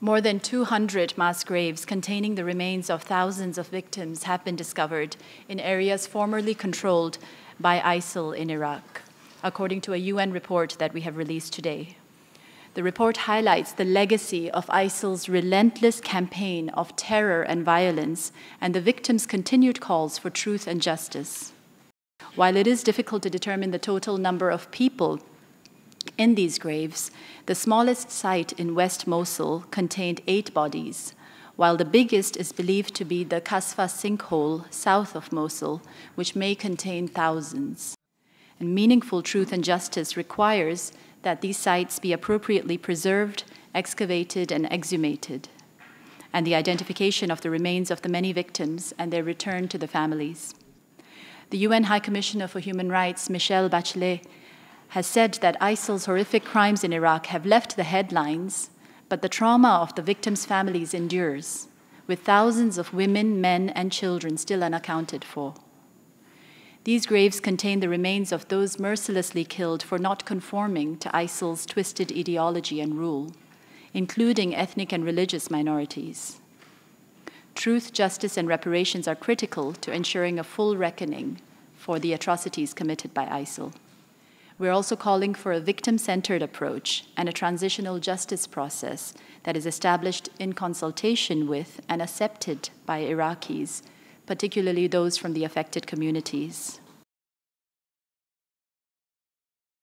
More than 200 mass graves containing the remains of thousands of victims have been discovered in areas formerly controlled by ISIL in Iraq, according to a UN report that we have released today. The report highlights the legacy of ISIL's relentless campaign of terror and violence and the victims' continued calls for truth and justice. While it is difficult to determine the total number of people in these graves, the smallest site in West Mosul contained 8 bodies, while the biggest is believed to be the Kasfa sinkhole south of Mosul, which may contain thousands. And meaningful truth and justice requires that these sites be appropriately preserved, excavated, and exhumated, and the identification of the remains of the many victims and their return to the families. The UN High Commissioner for Human Rights, Michelle Bachelet, has said that ISIL's horrific crimes in Iraq have left the headlines, but the trauma of the victims' families endures, with thousands of women, men, and children still unaccounted for. These graves contain the remains of those mercilessly killed for not conforming to ISIL's twisted ideology and rule, including ethnic and religious minorities. Truth, justice, and reparations are critical to ensuring a full reckoning for the atrocities committed by ISIL. We're also calling for a victim-centered approach and a transitional justice process that is established in consultation with and accepted by Iraqis, particularly those from the affected communities.